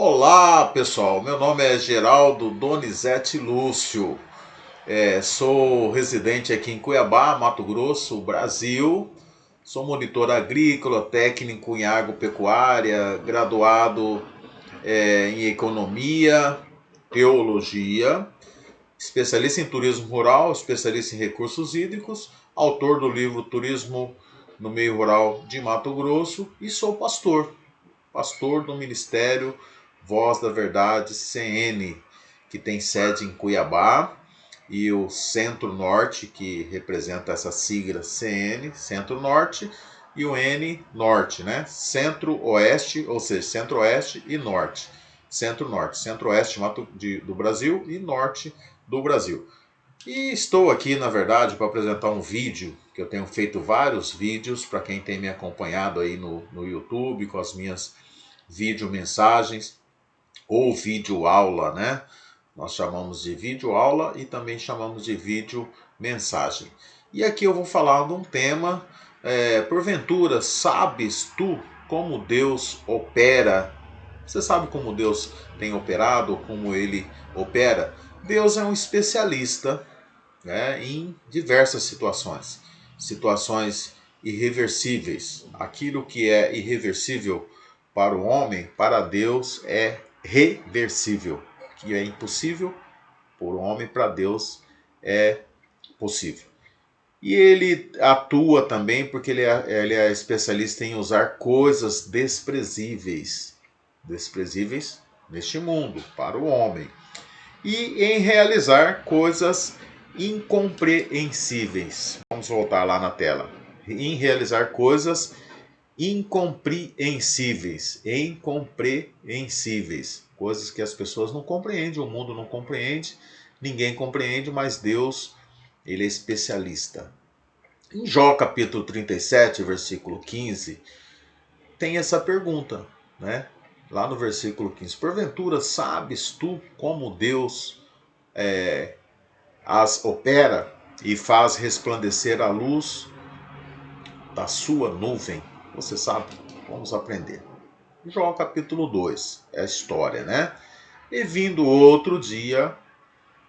Olá pessoal, meu nome é Geraldo Donizete Lúcio, sou residente aqui em Cuiabá, Mato Grosso, Brasil. Sou monitor agrícola, técnico em agropecuária, graduado em economia, teologia, especialista em turismo rural, especialista em recursos hídricos, autor do livro Turismo no Meio Rural de Mato Grosso e sou pastor do Ministério Voz da Verdade CN, que tem sede em Cuiabá, e o Centro-Norte, que representa essa sigla CN, Centro-Norte, e o N, Norte, né? Centro-Oeste, ou seja, Centro-Oeste e Norte. Centro-Norte, Centro-Oeste do Brasil e Norte do Brasil. E estou aqui, na verdade, para apresentar um vídeo, que eu tenho feito vários vídeos, para quem tem me acompanhado aí no YouTube, com as minhas videomensagens ou vídeo aula, né? Nós chamamos de vídeo aula e também chamamos de vídeo mensagem. E aqui eu vou falar de um tema, porventura, sabes tu como Deus opera? Você sabe como Deus tem operado, como Ele opera? Deus é um especialista, né, em diversas situações. Situações irreversíveis. Aquilo que é irreversível para o homem, para Deus é reversível. O que é impossível por homem, para Deus é possível. E ele atua também porque ele é especialista em usar coisas desprezíveis. Desprezíveis neste mundo, para o homem. E em realizar coisas incompreensíveis. Vamos voltar lá na tela. Em realizar coisas incompreensíveis. Incompreensíveis. Coisas que as pessoas não compreendem, o mundo não compreende, ninguém compreende, mas Deus, ele é especialista. Em Jó capítulo 37, versículo 15, tem essa pergunta, né? Lá no versículo 15. Porventura sabes tu como Deus as opera e faz resplandecer a luz da sua nuvem? Você sabe? Vamos aprender. Jó capítulo 2, é a história, né? E vindo outro dia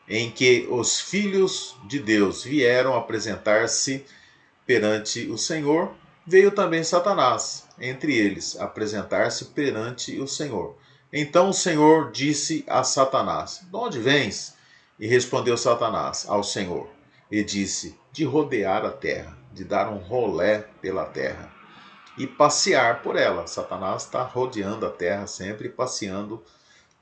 em que os filhos de Deus vieram apresentar-se perante o Senhor, veio também Satanás entre eles apresentar-se perante o Senhor. Então o Senhor disse a Satanás: de onde vens? E respondeu Satanás ao Senhor e disse: de rodear a terra, de dar um rolé pela terra e passear por ela. Satanás está rodeando a terra sempre, passeando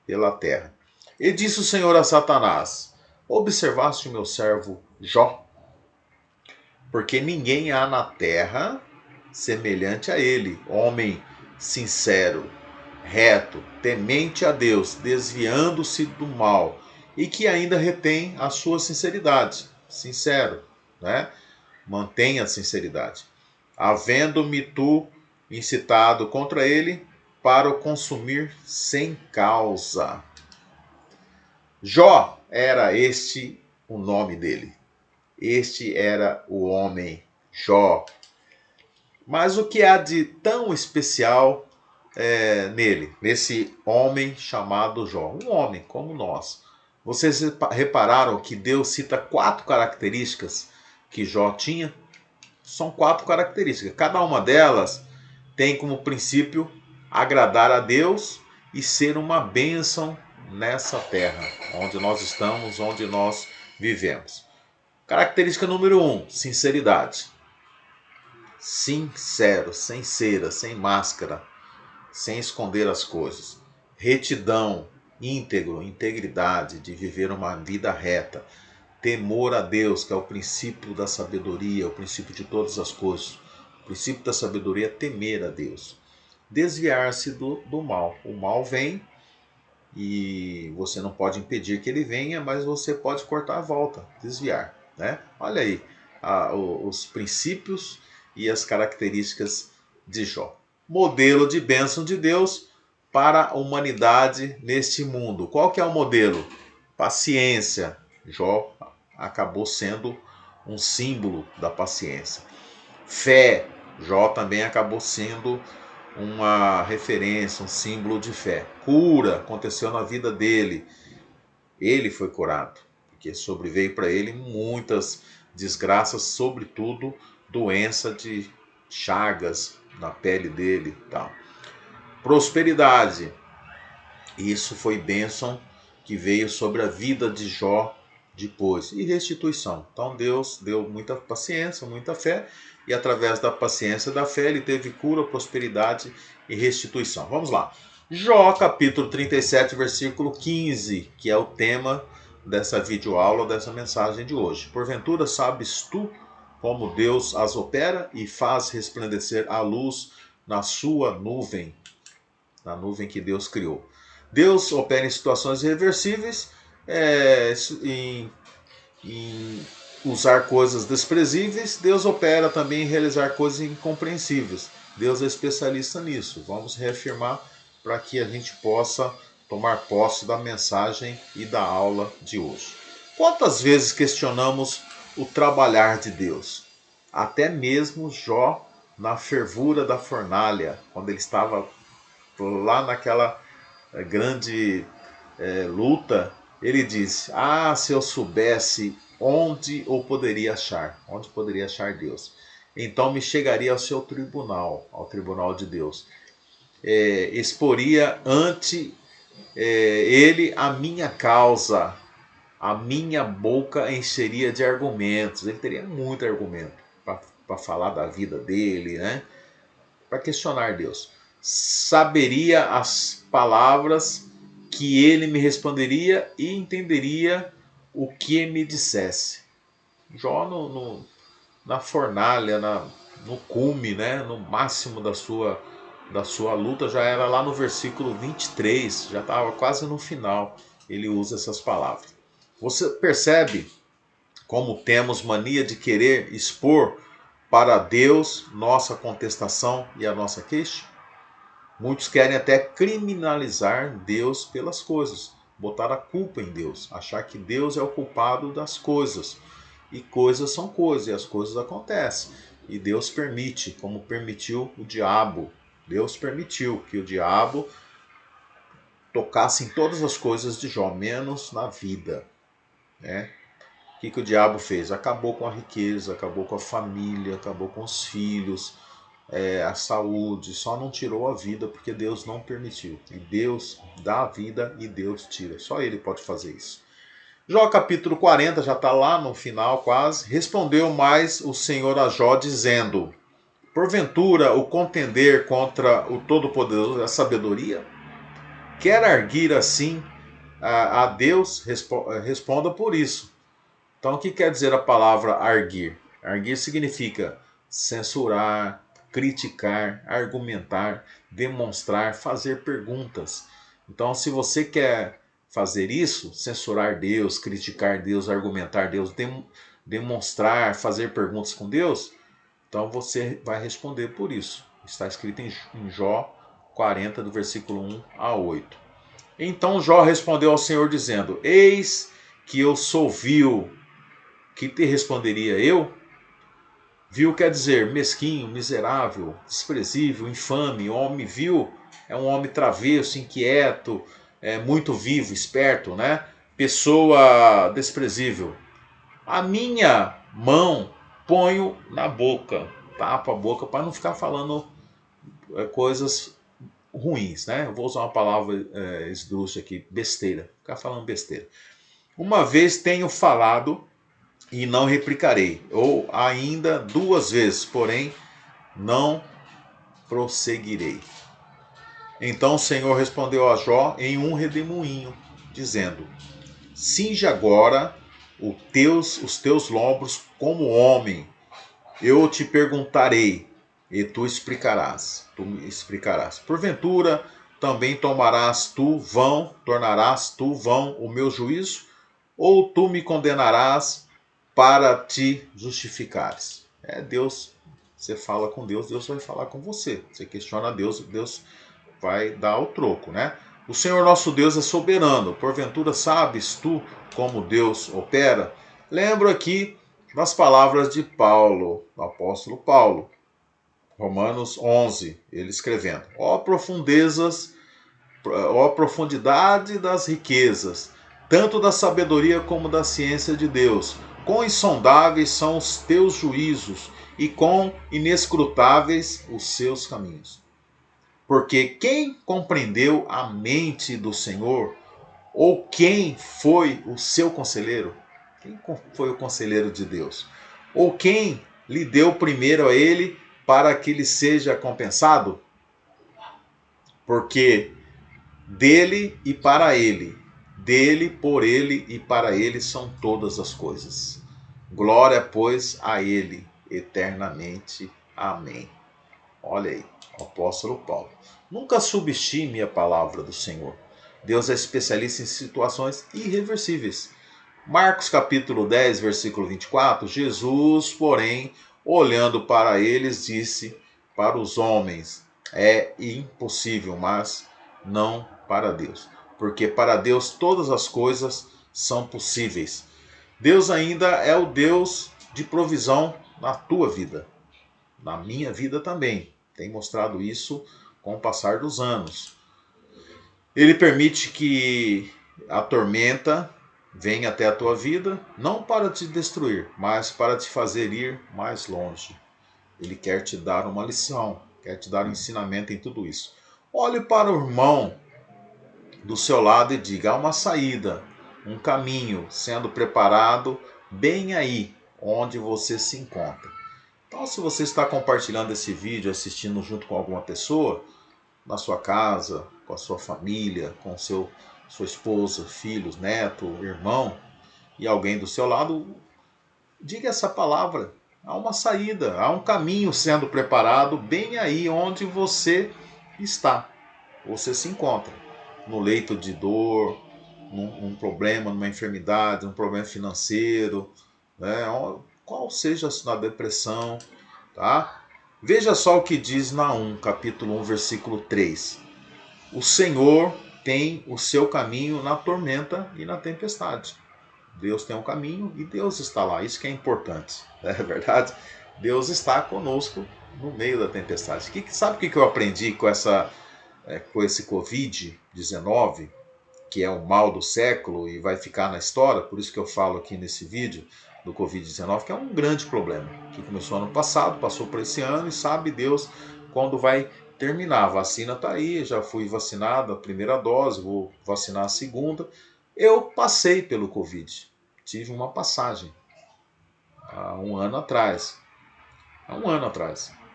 pela terra. E disse o Senhor a Satanás: observaste o meu servo Jó? Porque ninguém há na terra semelhante a ele, homem sincero, reto, temente a Deus, desviando-se do mal, e que ainda retém a sua sinceridade. Sincero, né? Mantenha a sinceridade. Havendo-me tu incitado contra ele para o consumir sem causa. Jó era este o nome dele. Este era o homem Jó. Mas o que há de tão especial nele, nesse homem chamado Jó? Um homem como nós. Vocês repararam que Deus cita 4 características que Jó tinha? São 4 características. Cada uma delas tem como princípio agradar a Deus e ser uma bênção nessa terra, onde nós estamos, onde nós vivemos. Característica número 1, sinceridade. Sincero, sem cera, sem máscara, sem esconder as coisas. Retidão, íntegro, integridade, de viver uma vida reta. Temor a Deus, que é o princípio da sabedoria, o princípio de todas as coisas. O princípio da sabedoria é temer a Deus. Desviar-se do mal. O mal vem e você não pode impedir que ele venha, mas você pode cortar a volta, desviar, né? Olha aí os princípios e as características de Jó. Modelo de bênção de Deus para a humanidade neste mundo. Qual que é o modelo? Paciência. Jó acabou sendo um símbolo da paciência. Fé. Jó também acabou sendo uma referência, um símbolo de fé. Cura aconteceu na vida dele. Ele foi curado, porque sobreveio para ele muitas desgraças, sobretudo doença de chagas na pele dele e tal. Prosperidade. Isso foi bênção que veio sobre a vida de Jó depois. E restituição. Então Deus deu muita paciência, muita fé, e através da paciência e da fé ele teve cura, prosperidade e restituição. Vamos lá. Jó capítulo 37, versículo 15, que é o tema dessa videoaula, dessa mensagem de hoje. Porventura sabes tu como Deus as opera e faz resplandecer a luz na sua nuvem, na nuvem que Deus criou. Deus opera em situações irreversíveis, em usar coisas desprezíveis. Deus opera também em realizar coisas incompreensíveis. Deus é especialista nisso. Vamos reafirmar para que a gente possa tomar posse da mensagem e da aula de hoje. Quantas vezes questionamos o trabalhar de Deus? Até mesmo Jó, na fervura da fornalha, quando ele estava lá naquela grande luta, ele disse: ah, se eu soubesse onde poderia achar Deus, então me chegaria ao seu tribunal, ao tribunal de Deus, exporia ante ele a minha causa, a minha boca encheria de argumentos. Ele teria muito argumento para falar da vida dele, né? Para questionar Deus. Saberia as palavras que ele me responderia e entenderia o que me dissesse. Jó na fornalha, no cume, né, no máximo da sua luta, já era lá no versículo 23, já estava quase no final, ele usa essas palavras. Você percebe como temos mania de querer expor para Deus nossa contestação e a nossa queixa? Muitos querem até criminalizar Deus pelas coisas, botar a culpa em Deus, achar que Deus é o culpado das coisas. E coisas são coisas, e as coisas acontecem. E Deus permite, como permitiu o diabo. Deus permitiu que o diabo tocasse em todas as coisas de Jó, menos na vida, né? O que o diabo fez? Acabou com a riqueza, acabou com a família, acabou com os filhos, a saúde, só não tirou a vida porque Deus não permitiu. E Deus dá a vida e Deus tira. Só Ele pode fazer isso. Jó capítulo 40, já está lá no final quase. Respondeu mais o Senhor a Jó dizendo: porventura o contender contra o Todo-Poderoso é sabedoria? Quer arguir assim a Deus? Responda por isso. Então o que quer dizer a palavra arguir? Arguir significa censurar, criticar, argumentar, demonstrar, fazer perguntas. Então, se você quer fazer isso, censurar Deus, criticar Deus, argumentar Deus, demonstrar, fazer perguntas com Deus, então você vai responder por isso. Está escrito em Jó 40, do versículo 1 a 8. Então Jó respondeu ao Senhor dizendo: eis que eu sou vil, que te responderia eu? Vil quer dizer mesquinho, miserável, desprezível, infame. Homem vil é um homem travesso, inquieto, muito vivo, esperto, né? Pessoa desprezível. A minha mão ponho na boca, tapo a boca para não ficar falando coisas ruins, né? Eu vou usar uma palavra esdrúxula aqui, besteira, ficar falando besteira. Uma vez tenho falado e não replicarei, ou ainda 2 vezes, porém não prosseguirei. Então o Senhor respondeu a Jó em um redemoinho, dizendo: cinge agora os teus lombros como homem, eu te perguntarei, e tu me explicarás. Porventura também tornarás tu vão o meu juízo, ou tu me condenarás para te justificares? Deus, você fala com Deus, Deus vai falar com você. Você questiona Deus, Deus vai dar o troco, né? O Senhor nosso Deus é soberano. Porventura sabes tu como Deus opera? Lembro aqui das palavras de Paulo, do apóstolo Paulo. Romanos 11, ele escrevendo: ó profundezas, ó profundidade das riquezas, tanto da sabedoria como da ciência de Deus. Quão insondáveis são os teus juízos e quão inescrutáveis os seus caminhos. Porque quem compreendeu a mente do Senhor? Ou quem foi o seu conselheiro? Quem foi o conselheiro de Deus? Ou quem lhe deu primeiro a ele para que lhe seja compensado? Porque dele e para ele, dele, por ele e para ele são todas as coisas. Glória, pois, a ele eternamente. Amém. Olha aí, o apóstolo Paulo. Nunca subestime a palavra do Senhor. Deus é especialista em situações irreversíveis. Marcos capítulo 10, versículo 24, Jesus, porém, olhando para eles, disse para os homens: é impossível, mas não para Deus. Porque para Deus todas as coisas são possíveis. Deus ainda é o Deus de provisão na tua vida, na minha vida também. Tem mostrado isso com o passar dos anos. Ele permite que a tormenta venha até a tua vida, não para te destruir, mas para te fazer ir mais longe. Ele quer te dar uma lição, quer te dar um ensinamento em tudo isso. Olhe para o irmão do seu lado e diga: há uma saída, um caminho sendo preparado bem aí onde você se encontra. Então, se você está compartilhando esse vídeo, assistindo junto com alguma pessoa, na sua casa, com a sua família, com sua esposa, filhos, neto, irmão e alguém do seu lado, diga essa palavra. Há uma saída, há um caminho sendo preparado bem aí onde você está, você se encontra, no leito de dor, num problema, numa enfermidade, um problema financeiro, né? Qual seja a depressão, tá? Veja só o que diz Naum, capítulo 1, versículo 3. O Senhor tem o seu caminho na tormenta e na tempestade. Deus tem um caminho e Deus está lá. Isso que é importante, não é verdade? Deus está conosco no meio da tempestade. Sabe o que eu aprendi com esse Covid-19, que é o mal do século e vai ficar na história? Por isso que eu falo aqui nesse vídeo do Covid-19, que é um grande problema, que começou ano passado, passou por esse ano e sabe Deus quando vai terminar. A vacina está aí, já fui vacinado a primeira dose, vou vacinar a segunda. Eu passei pelo Covid, tive uma passagem há um ano atrás.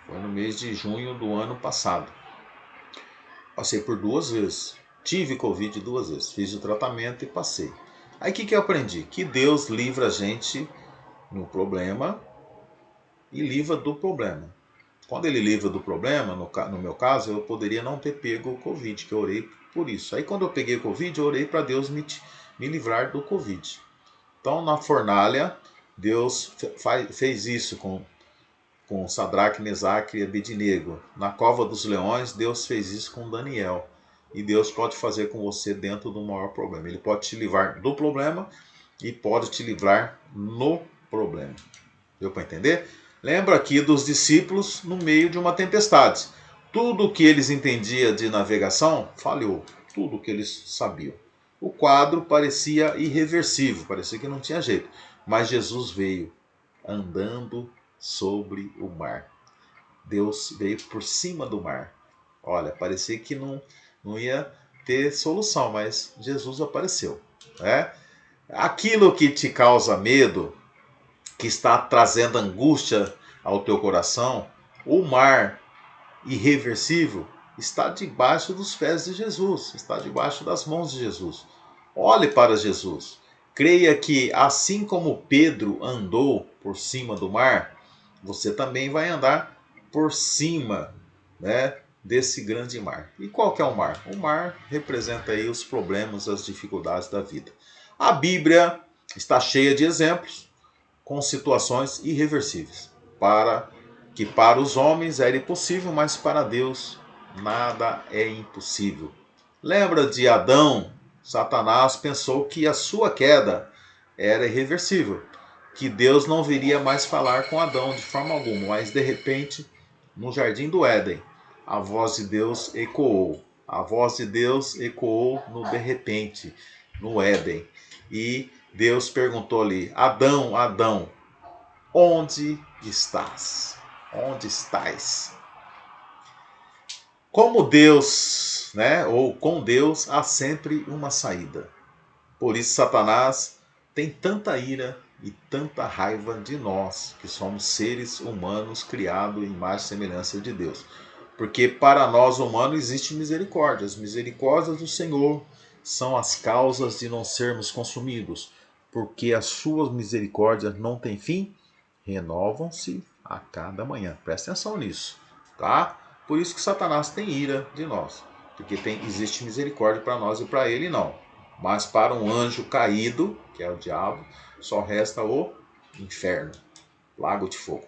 Foi no mês de junho do ano passado. Passei por 2 vezes, tive Covid 2 vezes, fiz o tratamento e passei. Aí o que eu aprendi? Que Deus livra a gente no problema e livra do problema. Quando ele livra do problema, no meu caso, eu poderia não ter pego o Covid, que eu orei por isso. Aí quando eu peguei o Covid, eu orei para Deus me livrar do Covid. Então na fornalha, Deus fez isso com Sadraque, Mesaque e Abednego. Na cova dos leões, Deus fez isso com Daniel. E Deus pode fazer com você dentro do maior problema. Ele pode te livrar do problema e pode te livrar no problema. Deu para entender? Lembra aqui dos discípulos no meio de uma tempestade. Tudo o que eles entendiam de navegação falhou. Tudo o que eles sabiam. O quadro parecia irreversível, parecia que não tinha jeito. Mas Jesus veio andando sobre o mar. Deus veio por cima do mar. Olha, parecia que não ia ter solução, mas Jesus apareceu. Né? Aquilo que te causa medo, que está trazendo angústia ao teu coração, o mar irreversível está debaixo dos pés de Jesus, está debaixo das mãos de Jesus. Olhe para Jesus. Creia que assim como Pedro andou por cima do mar, você também vai andar por cima, né, desse grande mar. E qual que é o mar? O mar representa aí os problemas, as dificuldades da vida. A Bíblia está cheia de exemplos com situações irreversíveis, que para os homens era impossível, mas para Deus nada é impossível. Lembra de Adão? Satanás pensou que a sua queda era irreversível, que Deus não viria mais falar com Adão de forma alguma, mas de repente no jardim do Éden, a voz de Deus ecoou. A voz de Deus ecoou no de repente, no Éden. E Deus perguntou ali: Adão, Adão, onde estás? Onde estás? Como Deus, né? Ou com Deus há sempre uma saída. Por isso Satanás tem tanta ira e tanta raiva de nós, que somos seres humanos criados em imagem e semelhança de Deus. Porque para nós humanos existe misericórdia. As misericórdias do Senhor são as causas de não sermos consumidos. Porque as suas misericórdias não têm fim, renovam-se a cada manhã. Presta atenção nisso, tá? Por isso que Satanás tem ira de nós. Porque existe misericórdia para nós e para ele não. Mas para um anjo caído, que é o diabo, só resta o inferno, lago de fogo.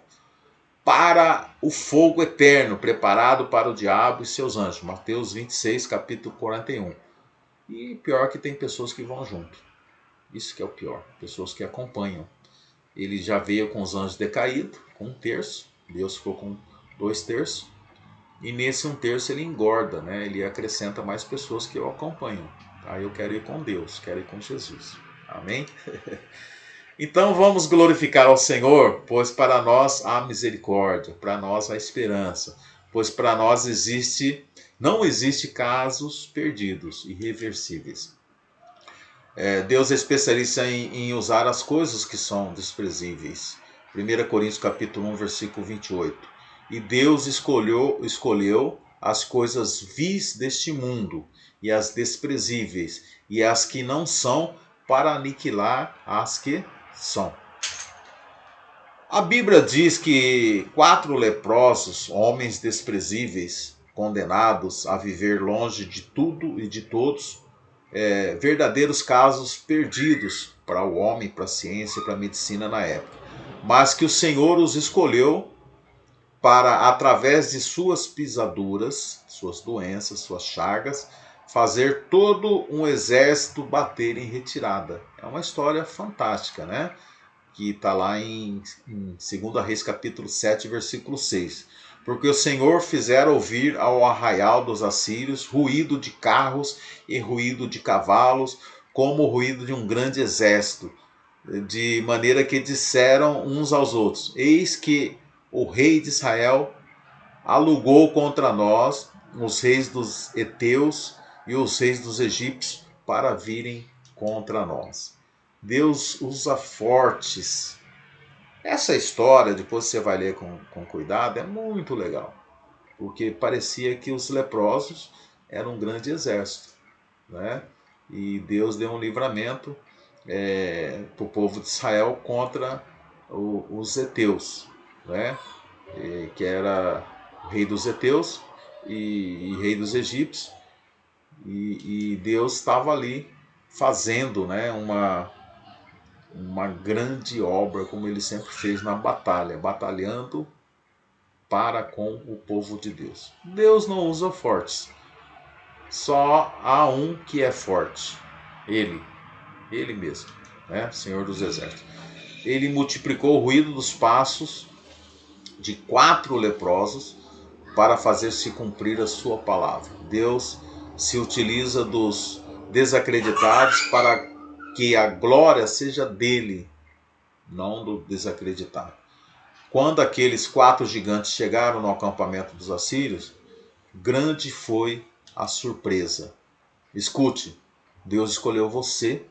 Para o fogo eterno, preparado para o diabo e seus anjos. Mateus 26, capítulo 41. E pior que tem pessoas que vão junto. Isso que é o pior. Pessoas que acompanham. Ele já veio com os anjos decaídos, com 1/3. Deus ficou com 2/3. E nesse 1/3 ele engorda, né? Ele acrescenta mais pessoas que o acompanham. Aí eu quero ir com Deus, quero ir com Jesus. Amém? Então vamos glorificar ao Senhor, pois para nós há misericórdia, para nós há esperança, pois para nós não existe casos perdidos, irreversíveis. Deus é especialista em usar as coisas que são desprezíveis. 1 Coríntios capítulo 1, versículo 28. E Deus escolheu as coisas vis deste mundo, e as desprezíveis, e as que não são, para aniquilar as que são. A Bíblia diz que 4 leprosos, homens desprezíveis, condenados a viver longe de tudo e de todos, verdadeiros casos perdidos para o homem, para a ciência e para a medicina na época, mas que o Senhor os escolheu para, através de suas pisaduras, suas doenças, suas chagas, fazer todo um exército bater em retirada. É uma história fantástica, né? Que está lá em 2 Reis capítulo 7, versículo 6. Porque o Senhor fizera ouvir ao arraial dos assírios ruído de carros e ruído de cavalos, como o ruído de um grande exército, de maneira que disseram uns aos outros: Eis que o rei de Israel alugou contra nós os reis dos heteus e os reis dos egípcios para virem contra nós. Deus usa fortes. Essa história, depois você vai ler com cuidado, é muito legal. Porque parecia que os leprosos eram um grande exército, né? E Deus deu um livramento para o povo de Israel contra os heteus, né? Que era o rei dos heteus e rei dos egípcios. E Deus estava ali fazendo, né, uma grande obra, como ele sempre fez na batalha, batalhando para com o povo de Deus. Deus não usa fortes, só há um que é forte, ele mesmo, né? Senhor dos Exércitos. Ele multiplicou o ruído dos passos de 4 leprosos para fazer se cumprir a sua palavra. Deus se utiliza dos desacreditados para que a glória seja dele, não do desacreditado. Quando aqueles 4 gigantes chegaram no acampamento dos assírios, grande foi a surpresa. Escute, Deus escolheu você.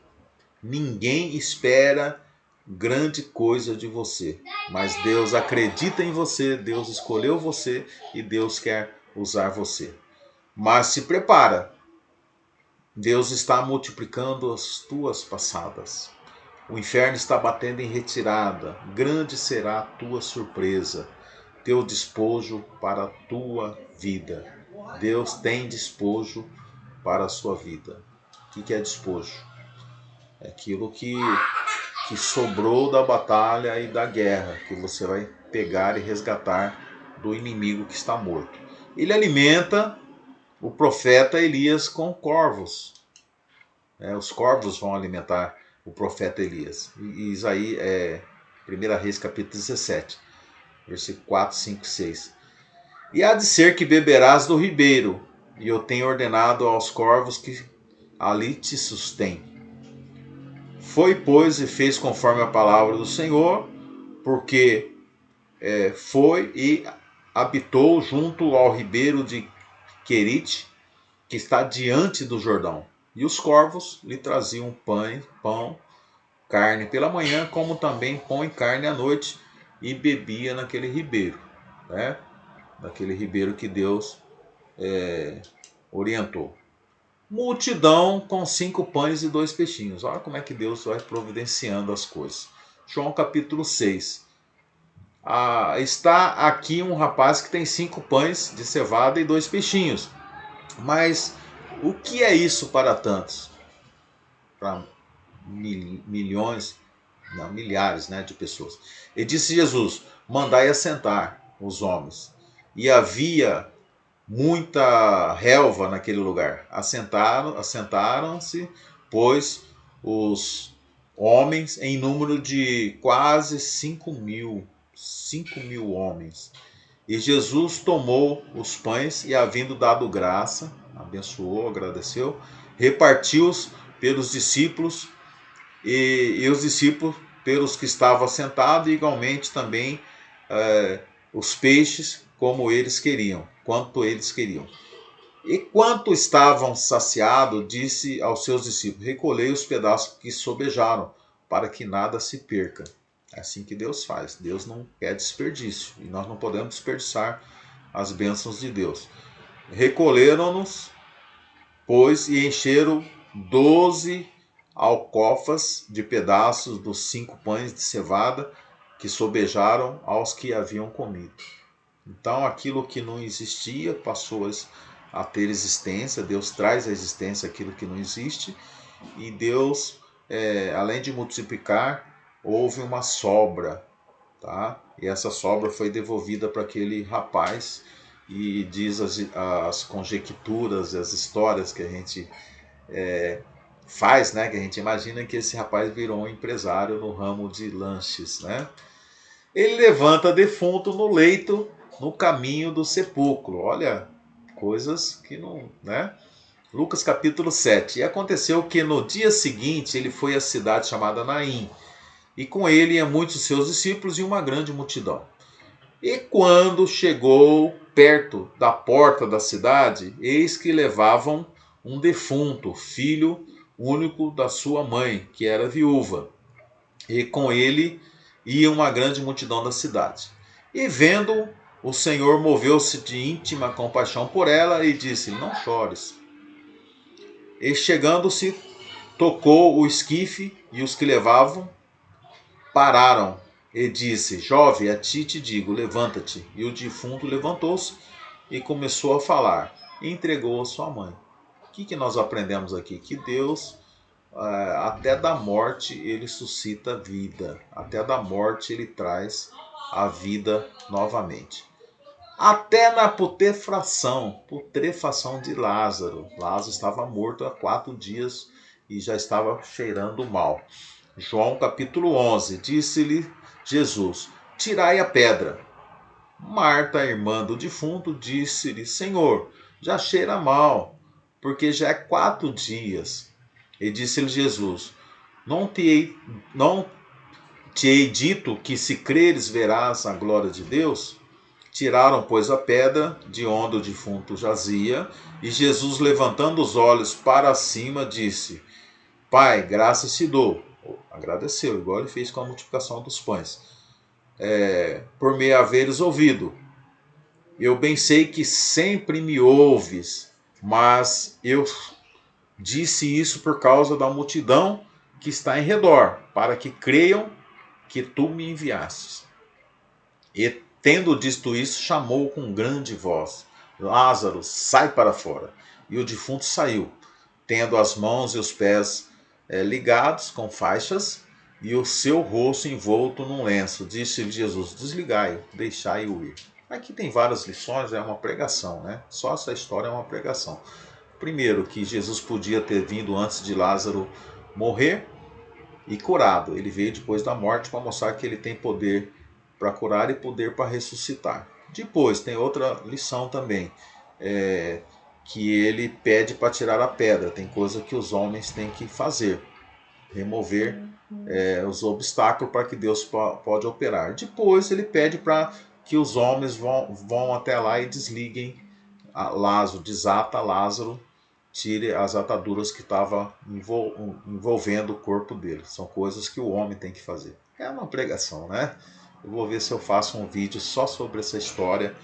Ninguém espera grande coisa de você, mas Deus acredita em você, Deus escolheu você e Deus quer usar você. Mas se prepara, Deus está multiplicando as tuas passadas. O inferno está batendo em retirada. Grande será a tua surpresa, teu despojo para a tua vida. Deus tem despojo para a sua vida. O que é despojo? É aquilo que sobrou da batalha e da guerra, que você vai pegar e resgatar do inimigo que está morto. Ele alimenta o profeta Elias com corvos. Os corvos vão alimentar o profeta Elias. E isso aí é 1 Reis capítulo 17, versículo 4, 5, 6. E há de ser que beberás do ribeiro, e eu tenho ordenado aos corvos que ali te sustêm. Foi, pois, e fez conforme a palavra do Senhor, porque foi e habitou junto ao ribeiro de Querite, que está diante do Jordão. E os corvos lhe traziam pão, carne pela manhã, como também pão e carne à noite, e bebia naquele ribeiro, né? Naquele ribeiro que Deus orientou. Multidão com 5 pães e 2 peixinhos. Olha como é que Deus vai providenciando as coisas. João capítulo 6. Está aqui um rapaz que tem 5 pães de cevada e 2 peixinhos. Mas o que é isso para tantos? Para milhões, não, milhares, né, de pessoas. E disse Jesus: mandai assentar os homens. E havia muita relva naquele lugar. Assentaram-se, pois, os homens em número de quase 5 mil homens. E Jesus tomou os pães e, havendo dado graça, abençoou, agradeceu, repartiu-os pelos discípulos e os discípulos pelos que estavam assentados, e igualmente também os peixes, como eles queriam, quanto eles queriam. E quanto estavam saciados, disse aos seus discípulos: recolhei os pedaços que sobejaram, para que nada se perca. É assim que Deus faz. Deus não quer desperdício, e nós não podemos desperdiçar as bênçãos de Deus. Recolheram-nos, pois, e encheram 12 alcofas de pedaços dos 5 pães de cevada que sobejaram aos que haviam comido. Então, aquilo que não existia passou a ter existência. Deus traz à existência aquilo que não existe. E Deus, além de multiplicar, houve uma sobra, tá? E essa sobra foi devolvida para aquele rapaz. E diz as conjecturas, as histórias que a gente faz, né? Que a gente imagina que esse rapaz virou um empresário no ramo de lanches, né? Ele levanta defunto no leito, no caminho do sepulcro. Olha, coisas que não, né? Lucas capítulo 7. E aconteceu que no dia seguinte ele foi à cidade chamada Naim, e com ele iam muitos seus discípulos e uma grande multidão. E quando chegou perto da porta da cidade, eis que levavam um defunto, filho único da sua mãe, que era viúva. E com ele ia uma grande multidão da cidade. E vendo, o Senhor moveu-se de íntima compaixão por ela e disse: não chores. E chegando-se, tocou o esquife, e os que levavam pararam. E disse: jovem, a ti te digo, levanta-te. E o defunto levantou-se e começou a falar. E entregou a sua mãe. O que nós aprendemos aqui? Que Deus, até da morte, ele suscita vida. Até da morte, ele traz a vida novamente. Até na putrefação de Lázaro. Lázaro estava morto há 4 dias e já estava cheirando mal. João capítulo 11. Disse-lhe Jesus: tirai a pedra. Marta, irmã do defunto, disse-lhe: Senhor, já cheira mal, porque já é 4 dias. E disse-lhe Jesus: não te hei dito que, se creres, verás a glória de Deus? Tiraram, pois, a pedra de onde o defunto jazia, e Jesus, levantando os olhos para cima, disse: Pai, graças te dou. Agradeceu, igual ele fez com a multiplicação dos pães. Por me haveres ouvido. Eu bem sei que sempre me ouves, mas eu disse isso por causa da multidão que está em redor, para que creiam que tu me enviastes. E, tendo dito isso, chamou com grande voz: Lázaro, sai para fora. E o defunto saiu, tendo as mãos e os pés ligados com faixas, e o seu rosto envolto num lenço. Disse-lhe Jesus: desligai-o, deixai-o ir. Aqui tem várias lições, é uma pregação, né? Só essa história é uma pregação. Primeiro, que Jesus podia ter vindo antes de Lázaro morrer e curado. Ele veio depois da morte para mostrar que ele tem poder para curar e poder para ressuscitar. Depois tem outra lição também, que ele pede para tirar a pedra. Tem coisa que os homens têm que fazer, remover os obstáculos para que Deus pode operar. Depois ele pede para que os homens vão até lá e desliguem Lázaro, desata Lázaro, tire as ataduras que estavam envolvendo o corpo dele. São coisas que o homem tem que fazer. É uma pregação, né? Eu vou ver se eu faço um vídeo só sobre essa história,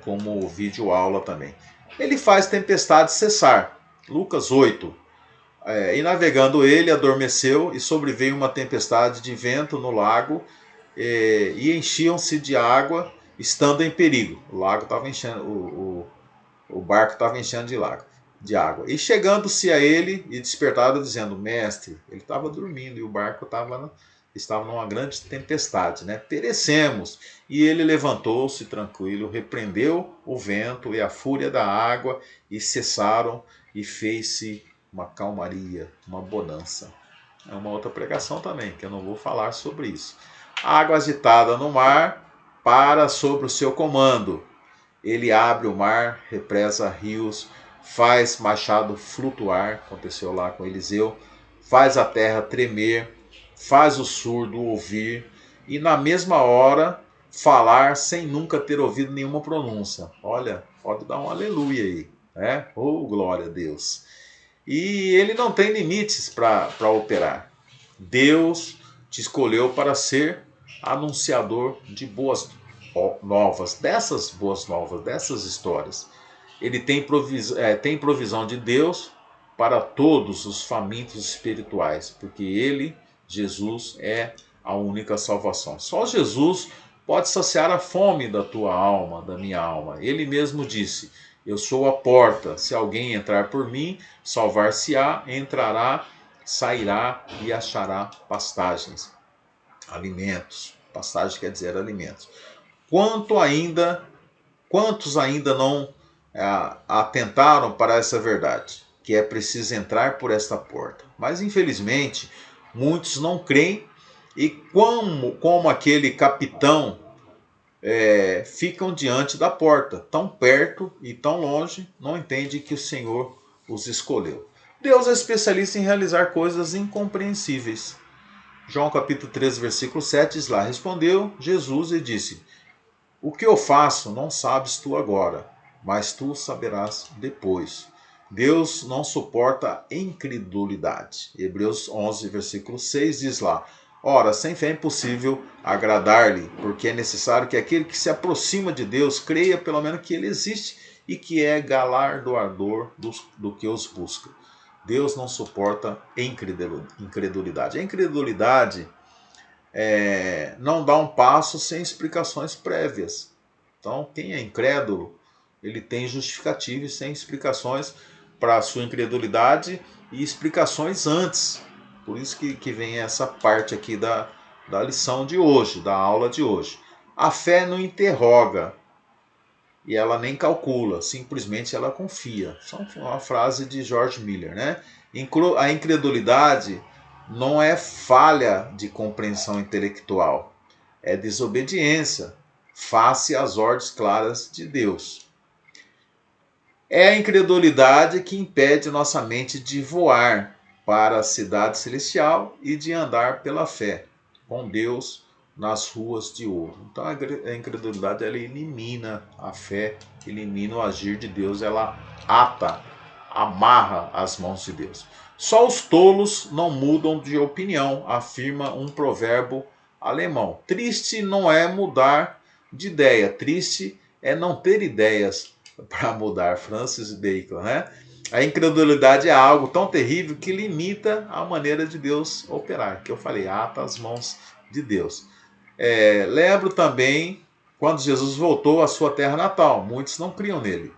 como vídeo aula também. Ele faz tempestade cessar. Lucas 8. E navegando ele, adormeceu e sobreveio uma tempestade de vento no lago, e enchiam-se de água, estando em perigo. O lago estava enchendo, o barco estava enchendo de água. E chegando-se a ele e despertado, dizendo: Mestre, ele estava dormindo e o barco estava numa grande tempestade, né? Perecemos. E ele levantou-se tranquilo, repreendeu o vento e a fúria da água, e cessaram, e fez-se uma calmaria, uma bonança. É uma outra pregação também, que eu não vou falar sobre isso. A água agitada no mar para sobre o seu comando. Ele abre o mar, represa rios, faz machado flutuar, aconteceu lá com Eliseu, faz a terra tremer, faz o surdo ouvir, e na mesma hora falar sem nunca ter ouvido nenhuma pronúncia. Olha, pode dar um aleluia aí, né? Oh, glória a Deus. E ele não tem limites para operar. Deus te escolheu para ser anunciador de boas novas, dessas boas novas, dessas histórias. Ele tem provisão de Deus para todos os famintos espirituais, porque ele, Jesus, é a única salvação. Só Jesus pode saciar a fome da tua alma, da minha alma. Ele mesmo disse: eu sou a porta, se alguém entrar por mim, salvar-se-á, entrará, sairá e achará pastagens, alimentos. Pastagem quer dizer alimentos. Quantos ainda não atentaram para essa verdade, que é preciso entrar por esta porta? Mas infelizmente, muitos não creem, e como aquele capitão, ficam diante da porta, tão perto e tão longe, não entendem que o Senhor os escolheu. Deus é especialista em realizar coisas incompreensíveis. João capítulo 13, versículo 7 diz lá: respondeu Jesus e disse: o que eu faço não sabes tu agora, mas tu saberás depois. Deus não suporta incredulidade. Hebreus 11, versículo 6 diz lá: ora, sem fé é impossível agradar-lhe, porque é necessário que aquele que se aproxima de Deus creia pelo menos que ele existe e que é galardoador do que os busca. Deus não suporta incredulidade. A incredulidade não dá um passo sem explicações prévias. Então, quem é incrédulo, ele tem justificativa e sem explicações para a sua incredulidade e explicações antes. Por isso que vem essa parte aqui da lição de hoje, da aula de hoje. A fé não interroga e ela nem calcula, simplesmente ela confia. Só uma frase de George Miller, né? A incredulidade não é falha de compreensão intelectual, é desobediência face às ordens claras de Deus. É a incredulidade que impede nossa mente de voar para a cidade celestial e de andar pela fé com Deus nas ruas de ouro. Então a incredulidade, ela elimina a fé, elimina o agir de Deus, ela ata, amarra as mãos de Deus. Só os tolos não mudam de opinião, afirma um provérbio alemão. Triste não é mudar de ideia, triste é não ter ideias para mudar. Francis Bacon, né? A incredulidade é algo tão terrível que limita a maneira de Deus operar, que eu falei, ata as mãos de Deus. Lembro também quando Jesus voltou à sua terra natal, muitos não criam nele.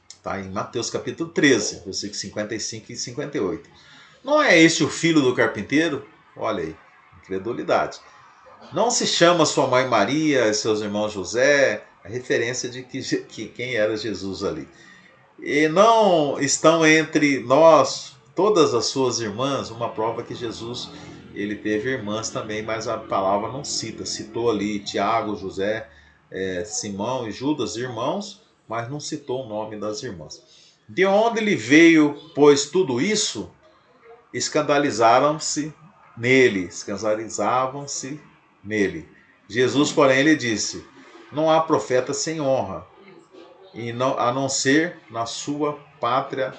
Está em Mateus capítulo 13, versículos 55 e 58. Não é este o filho do carpinteiro? Olha aí, incredulidade. Não se chama sua mãe Maria e seus irmãos José, a referência de que quem era Jesus ali. E não estão entre nós todas as suas irmãs, uma prova que Jesus, ele teve irmãs também, mas a palavra não cita. Citou ali Tiago, José, Simão e Judas, irmãos, mas não citou o nome das irmãs. De onde lhe veio, pois, tudo isso? Escandalizavam-se nele. Jesus, porém, lhe disse: não há profeta sem honra, e não, a não ser na sua pátria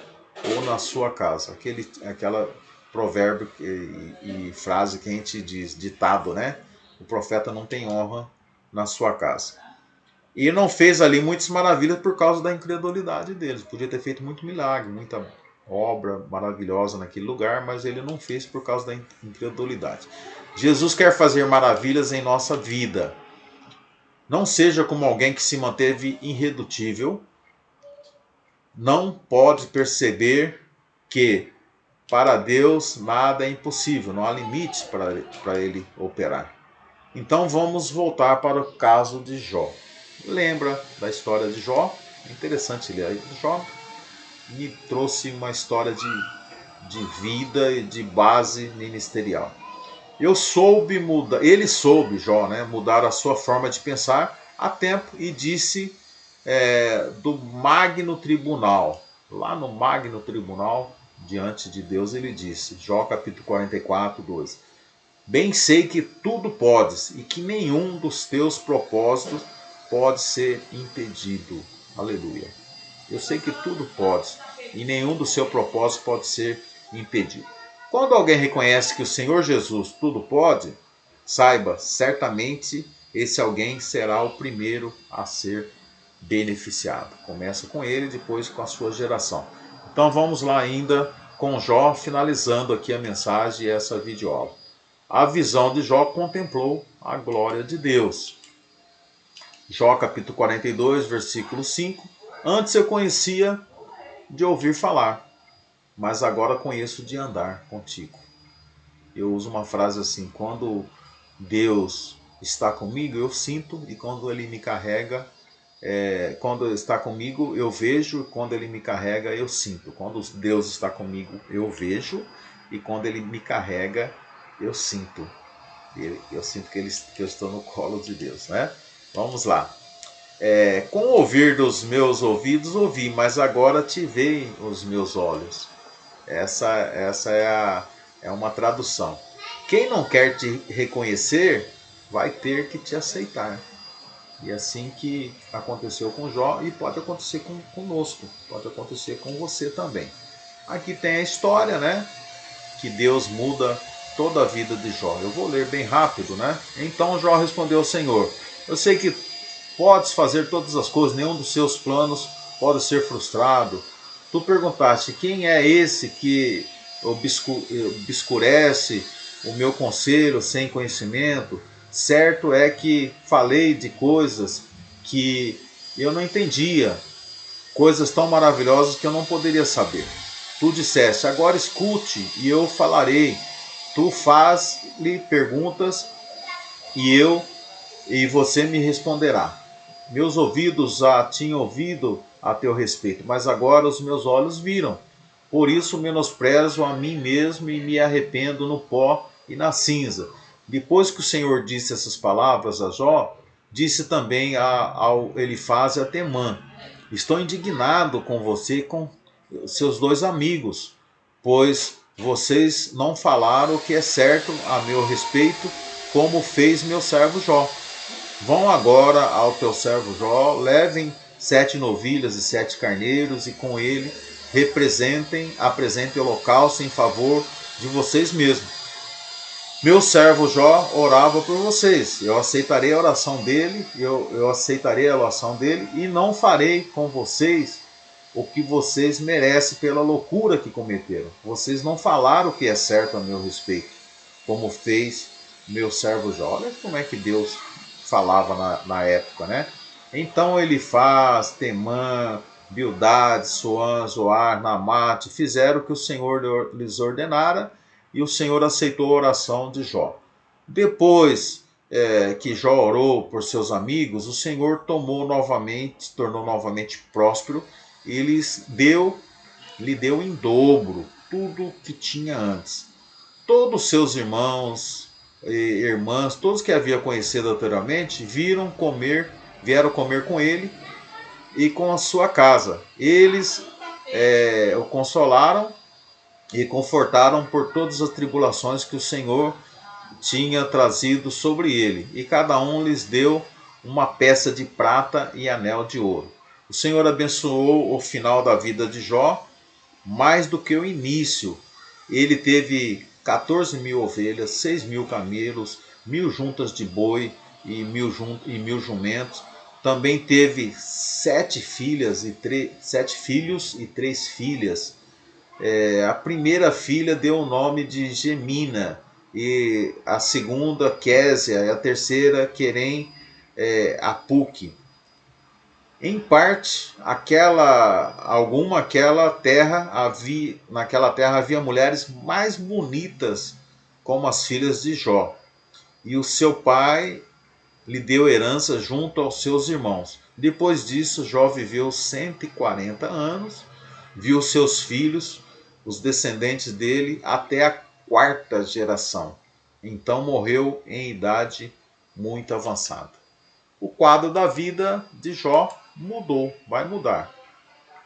ou na sua casa. Aquela provérbio e frase que a gente diz, ditado, né? O profeta não tem honra na sua casa. E não fez ali muitas maravilhas por causa da incredulidade deles. Podia ter feito muito milagre, muita obra maravilhosa naquele lugar, mas ele não fez por causa da incredulidade. Jesus quer fazer maravilhas em nossa vida. Não seja como alguém que se manteve irredutível, não pode perceber que para Deus nada é impossível, não há limites para ele operar. Então vamos voltar para o caso de Jó. Lembra da história de Jó? É interessante ler. Jó me trouxe uma história de vida e de base ministerial. Ele soube, Jó, né, mudar a sua forma de pensar a tempo e disse do magno tribunal. Lá no magno tribunal, diante de Deus, ele disse, Jó capítulo 44, 12. Bem sei que tudo podes e que nenhum dos teus propósitos pode ser impedido. Aleluia. Eu sei que tudo podes e nenhum do seu propósito pode ser impedido. Quando alguém reconhece que o Senhor Jesus tudo pode, saiba, certamente esse alguém será o primeiro a ser beneficiado. Começa com ele, depois com a sua geração. Então vamos lá ainda com Jó, finalizando aqui a mensagem e essa videoaula. A visão de Jó contemplou a glória de Deus. Jó capítulo 42, versículo 5. Antes eu conhecia de ouvir falar, mas agora conheço de andar contigo. Eu uso uma frase assim, quando Deus está comigo, eu sinto, e quando Ele me carrega, quando está comigo, eu vejo, e quando Ele me carrega, eu sinto. Quando Deus está comigo, eu vejo, e quando Ele me carrega, eu sinto. Eu sinto que eu estou no colo de Deus, né? Vamos lá. Com o ouvir dos meus ouvidos ouvi, mas agora te veem os meus olhos. Essa é uma tradução. Quem não quer te reconhecer vai ter que te aceitar. E assim que aconteceu com Jó e pode acontecer conosco, pode acontecer com você também. Aqui tem a história, né? Que Deus muda toda a vida de Jó. Eu vou ler bem rápido, né? Então Jó respondeu ao Senhor: eu sei que podes fazer todas as coisas, nenhum dos seus planos pode ser frustrado. Tu perguntaste, quem é esse que obscurece o meu conselho sem conhecimento? Certo é que falei de coisas que eu não entendia, coisas tão maravilhosas que eu não poderia saber. Tu disseste, agora escute e eu falarei. Tu faz-lhe perguntas e você me responderá. Meus ouvidos já tinham ouvido a teu respeito, mas agora os meus olhos viram. Por isso menosprezo a mim mesmo e me arrependo no pó e na cinza. Depois que o Senhor disse essas palavras a Jó, disse também ao Elifaz e a Temã: estou indignado com você e com seus dois amigos, pois vocês não falaram o que é certo a meu respeito, como fez meu servo Jó. Vão agora ao teu servo Jó, levem 7 novilhas e 7 carneiros, e com ele apresentem holocausto em favor de vocês mesmos. Meu servo Jó orava por vocês, eu aceitarei a oração dele, eu aceitarei a oração dele, e não farei com vocês o que vocês merecem pela loucura que cometeram. Vocês não falaram o que é certo a meu respeito, como fez meu servo Jó. Olha como é que Deus falava na época, né? Então Elifaz, Temã, Bildade, Soan, Zoar, Namate fizeram o que o Senhor lhes ordenara, e o Senhor aceitou a oração de Jó. Depois que Jó orou por seus amigos, o Senhor tornou novamente próspero e lhe deu em dobro tudo que tinha antes. Todos seus irmãos e irmãs, todos que havia conhecido anteriormente, viram comer vieram comer com ele e com a sua casa. Eles o consolaram e confortaram por todas as tribulações que o Senhor tinha trazido sobre ele, e cada um lhes deu uma peça de prata e anel de ouro. O Senhor abençoou o final da vida de Jó mais do que o início. Ele teve 14.000 ovelhas, 6.000 camelos, 1.000 juntas de boi e 1.000 jumentos. Também teve 7 filhos e 3 filhas. A primeira filha deu o nome de Gemina, e a segunda Késia, e a terceira Querem Apuque. Em parte, naquela terra havia mulheres mais bonitas como as filhas de Jó, e o seu pai lhe deu herança junto aos seus irmãos. Depois disso, Jó viveu 140 anos, viu seus filhos, os descendentes dele, até a 4ª geração. Então morreu em idade muito avançada. O quadro da vida de Jó mudou, vai mudar.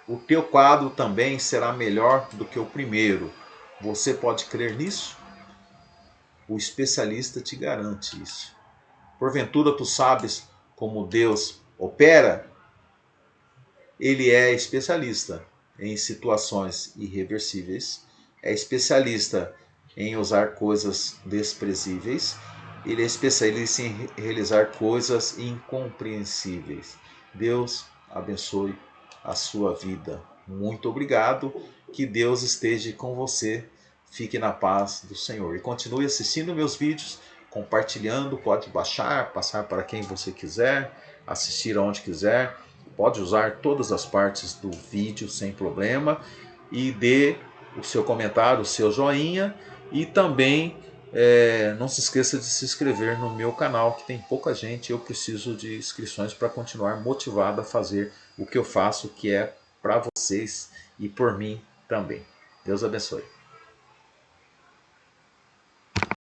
O teu quadro também será melhor do que o primeiro. Você pode crer nisso? O especialista te garante isso. Porventura tu sabes como Deus opera? Ele é especialista em situações irreversíveis, é especialista em usar coisas desprezíveis, ele é especialista em realizar coisas incompreensíveis. Deus abençoe a sua vida. Muito obrigado, que Deus esteja com você. Fique na paz do Senhor. E continue assistindo meus vídeos, compartilhando, pode baixar, passar para quem você quiser, assistir aonde quiser. Pode usar todas as partes do vídeo sem problema. E dê o seu comentário, o seu joinha. E também não se esqueça de se inscrever no meu canal, que tem pouca gente. Eu preciso de inscrições para continuar motivado a fazer o que eu faço, que é para vocês e por mim também. Deus abençoe.